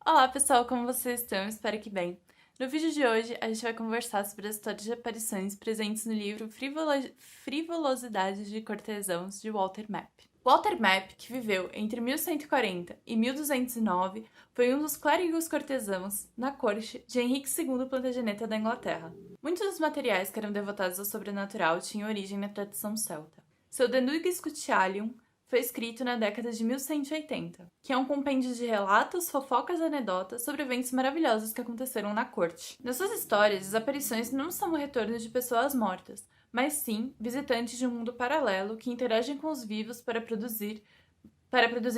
Olá pessoal, como vocês estão? Espero que bem. No vídeo de hoje, a gente vai conversar sobre as histórias de aparições presentes no livro Frivolidades de Cortesãos, de Walter Map. Walter Map, que viveu entre 1140 e 1209, foi um dos clérigos cortesãos na corte de Henrique II Plantageneta da Inglaterra. Muitos dos materiais que eram devotados ao sobrenatural tinham origem na tradição celta. Seu De Nuga Scutialium foi escrito na década de 1180, que é um compêndio de relatos, fofocas e anedotas sobre eventos maravilhosos que aconteceram na corte. Nas suas histórias, as aparições não são o retorno de pessoas mortas, mas sim visitantes de um mundo paralelo que interagem com os vivos para produzir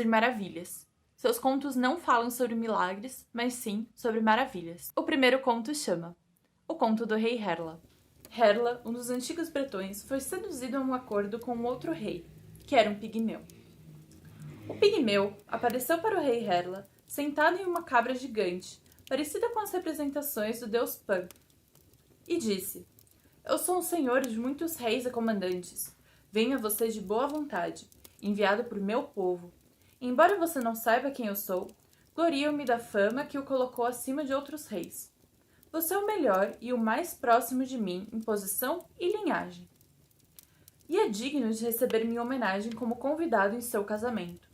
maravilhas. Seus contos não falam sobre milagres, mas sim sobre maravilhas. O primeiro conto chama O Conto do Rei Herla. Herla, um dos antigos bretões, foi seduzido a um acordo com um outro rei, que era um pigmeu. O pigmeu apareceu para o rei Herla, sentado em uma cabra gigante, parecida com as representações do deus Pan, e disse: Eu sou um senhor de muitos reis e comandantes. Venho a você de boa vontade, enviado por meu povo. E, embora você não saiba quem eu sou, glorio-me da fama que o colocou acima de outros reis. Você é o melhor e o mais próximo de mim em posição e linhagem. E é digno de receber minha homenagem como convidado em seu casamento.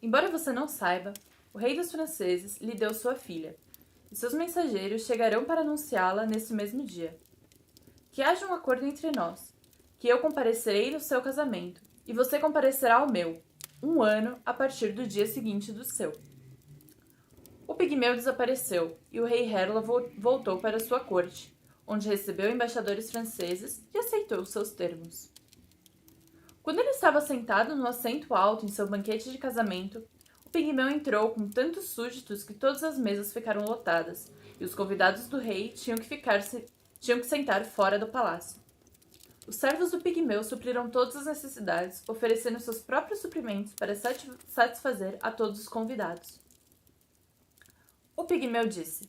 Embora você não saiba, o rei dos franceses lhe deu sua filha, e seus mensageiros chegarão para anunciá-la nesse mesmo dia. Que haja um acordo entre nós, que eu comparecerei no seu casamento, e você comparecerá ao meu, 1 ano a partir do dia seguinte do seu. O pigmeu desapareceu, e o rei Herla voltou para sua corte, onde recebeu embaixadores franceses e aceitou seus termos. Quando ele estava sentado no assento alto em seu banquete de casamento, o pigmeu entrou com tantos súditos que todas as mesas ficaram lotadas, e os convidados do rei tinham que sentar fora do palácio. Os servos do pigmeu supriram todas as necessidades, oferecendo seus próprios suprimentos para satisfazer a todos os convidados. O pigmeu disse: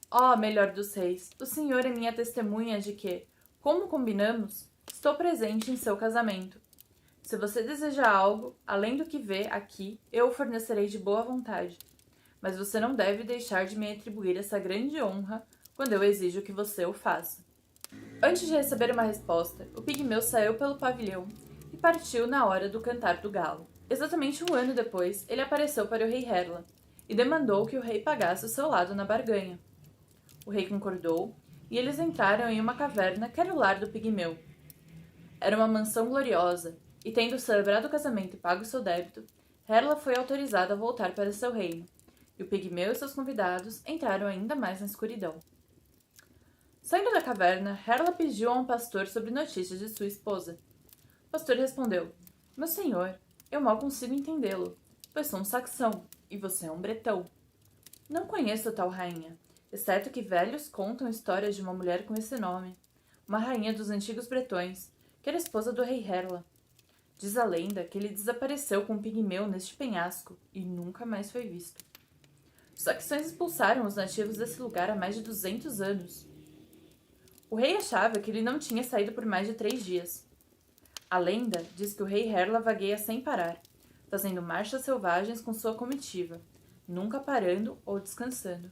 Ó, melhor dos reis, o senhor é minha testemunha de que, como combinamos, estou presente em seu casamento. Se você deseja algo, além do que vê aqui, eu o fornecerei de boa vontade. Mas você não deve deixar de me atribuir essa grande honra quando eu exijo que você o faça. Antes de receber uma resposta, o pigmeu saiu pelo pavilhão e partiu na hora do cantar do galo. Exatamente 1 ano depois, ele apareceu para o rei Herla e demandou que o rei pagasse o seu lado na barganha. O rei concordou e eles entraram em uma caverna que era o lar do pigmeu. Era uma mansão gloriosa, e tendo celebrado o casamento e pago seu débito, Herla foi autorizada a voltar para seu reino, e o pigmeu e seus convidados entraram ainda mais na escuridão. Saindo da caverna, Herla pediu a um pastor sobre notícias de sua esposa. O pastor respondeu: Meu senhor, eu mal consigo entendê-lo, pois sou um saxão, e você é um bretão. Não conheço tal rainha, exceto que velhos contam histórias de uma mulher com esse nome, uma rainha dos antigos bretões, que era esposa do rei Herla. Diz a lenda que ele desapareceu com um pigmeu neste penhasco e nunca mais foi visto. Os saxões expulsaram os nativos desse lugar há mais de 200 anos. O rei achava que ele não tinha saído por mais de 3 dias. A lenda diz que o rei Herla vagueia sem parar, fazendo marchas selvagens com sua comitiva, nunca parando ou descansando.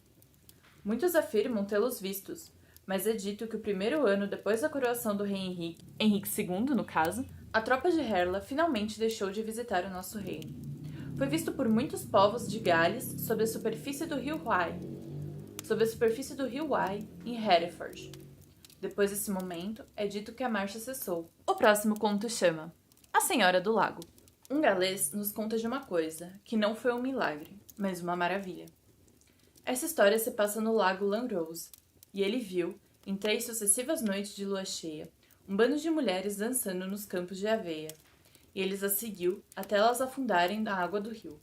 Muitos afirmam tê-los vistos, mas é dito que o 1º ano depois da coroação do rei Henrique II, no caso, a tropa de Herla finalmente deixou de visitar o nosso reino. Foi visto por muitos povos de Gales sob a superfície do rio Wye, em Hereford. Depois desse momento, é dito que a marcha cessou. O próximo conto chama A Senhora do Lago. Um galês nos conta de uma coisa, que não foi um milagre, mas uma maravilha. Essa história se passa no lago Langrose, e ele viu, em 3 sucessivas noites de lua cheia, um bando de mulheres dançando nos campos de aveia, e eles as seguiu até elas afundarem na água do rio.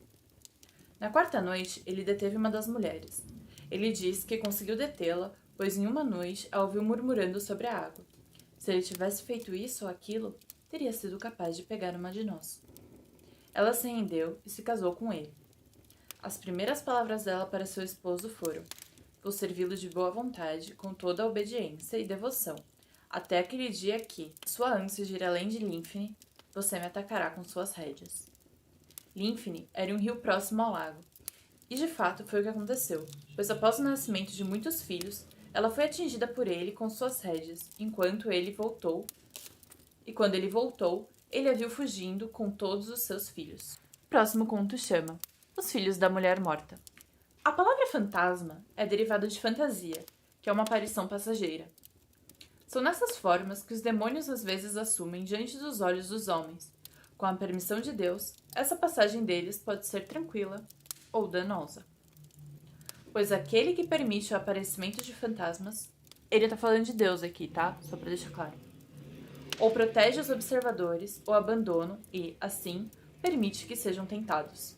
Na 4ª noite, ele deteve uma das mulheres. Ele diz que conseguiu detê-la, pois em uma noite a ouviu murmurando sobre a água. Se ele tivesse feito isso ou aquilo, teria sido capaz de pegar uma de nós. Ela se rendeu e se casou com ele. As primeiras palavras dela para seu esposo foram: Vou servi-lo de boa vontade, com toda a obediência e devoção, até aquele dia que, sua ânsia de ir além de Lymphne, você me atacará com suas rédeas. Lymphne era um rio próximo ao lago, E de fato foi o que aconteceu, pois após o nascimento de muitos filhos, ela foi atingida por ele com suas rédeas, enquanto ele voltou. E quando ele voltou, ele a viu fugindo com todos os seus filhos. O próximo conto chama Os Filhos da Mulher Morta. A palavra fantasma é derivada de fantasia, que é uma aparição passageira. São nessas formas que os demônios às vezes assumem diante dos olhos dos homens. Com a permissão de Deus, essa passagem deles pode ser tranquila ou danosa. Pois aquele que permite o aparecimento de fantasmas, ele tá falando de Deus aqui, tá? Só pra deixar claro. Ou protege os observadores, ou abandona e, assim, permite que sejam tentados.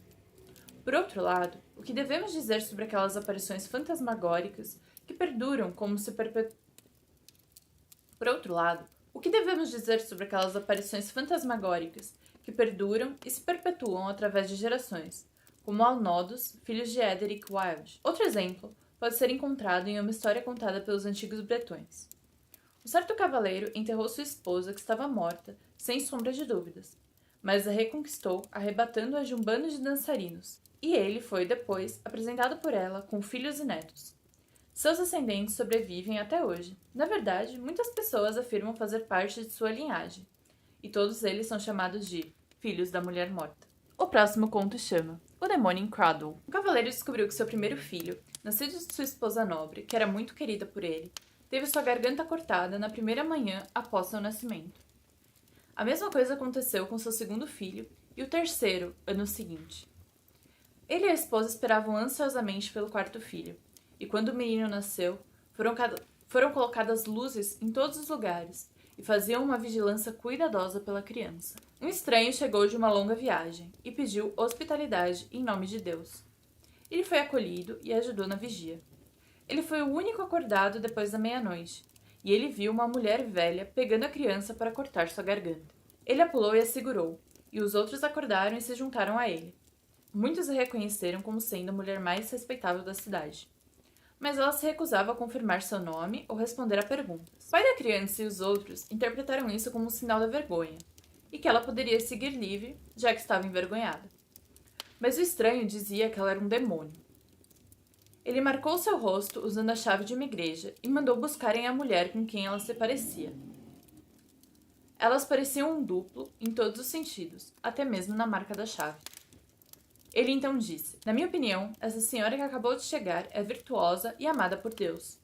Por outro lado, o que devemos dizer sobre aquelas aparições fantasmagóricas que perduram como se Por outro lado, o que devemos dizer sobre aquelas aparições fantasmagóricas que perduram e se perpetuam através de gerações, como Alnodos, filhos de Ederic Wilde. Outro exemplo pode ser encontrado em uma história contada pelos antigos bretões. Um certo cavaleiro enterrou sua esposa que estava morta, sem sombra de dúvidas, mas a reconquistou, arrebatando-a de um bando de dançarinos, e ele foi, depois, apresentado por ela com filhos e netos. Seus ascendentes sobrevivem até hoje. Na verdade, muitas pessoas afirmam fazer parte de sua linhagem, e todos eles são chamados de Filhos da Mulher Morta. O próximo conto chama O Demônio em Cradle. Um cavaleiro descobriu que seu primeiro filho, nascido de sua esposa nobre, que era muito querida por ele, teve sua garganta cortada na primeira manhã após seu nascimento. A mesma coisa aconteceu com seu segundo filho e o terceiro, ano seguinte. Ele e a esposa esperavam ansiosamente pelo quarto filho, e quando o menino nasceu, foram colocadas luzes em todos os lugares e faziam uma vigilância cuidadosa pela criança. Um estranho chegou de uma longa viagem e pediu hospitalidade em nome de Deus. Ele foi acolhido e ajudou na vigia. Ele foi o único acordado depois da meia-noite, e ele viu uma mulher velha pegando a criança para cortar sua garganta. Ele a pulou e a segurou, e os outros acordaram e se juntaram a ele. Muitos a reconheceram como sendo a mulher mais respeitável da cidade. Mas ela se recusava a confirmar seu nome ou responder a perguntas. O pai da criança e os outros interpretaram isso como um sinal da vergonha, e que ela poderia seguir livre, já que estava envergonhada. Mas o estranho dizia que ela era um demônio. Ele marcou seu rosto usando a chave de uma igreja e mandou buscarem a mulher com quem ela se parecia. Elas pareciam um duplo em todos os sentidos, até mesmo na marca da chave. Ele então disse: Na minha opinião, essa senhora que acabou de chegar é virtuosa e amada por Deus.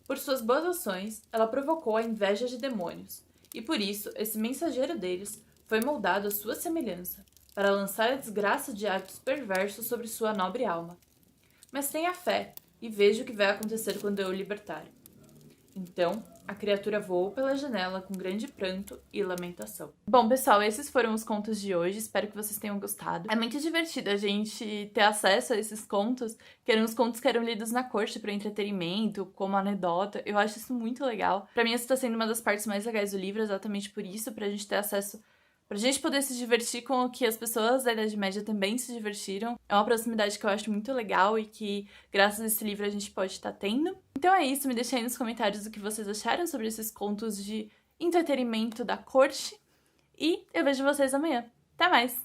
Por suas boas ações, ela provocou a inveja de demônios, e por isso esse mensageiro deles foi moldado à sua semelhança, para lançar a desgraça de atos perversos sobre sua nobre alma. Mas tenha fé, e veja o que vai acontecer quando eu o libertar. Então, a criatura voou pela janela com grande pranto e lamentação. Bom, pessoal, esses foram os contos de hoje. Espero que vocês tenham gostado. É muito divertido a gente ter acesso a esses contos, que eram os contos que eram lidos na corte para entretenimento, como anedota. Eu acho isso muito legal. Pra mim, essa tá sendo uma das partes mais legais do livro, exatamente por isso, pra gente ter acesso, pra gente poder se divertir com o que as pessoas da Idade Média também se divertiram. É uma proximidade que eu acho muito legal e que, graças a esse livro, a gente pode estar tendo. Então é isso, me deixem aí nos comentários o que vocês acharam sobre esses contos de entretenimento da corte. E eu vejo vocês amanhã. Até mais!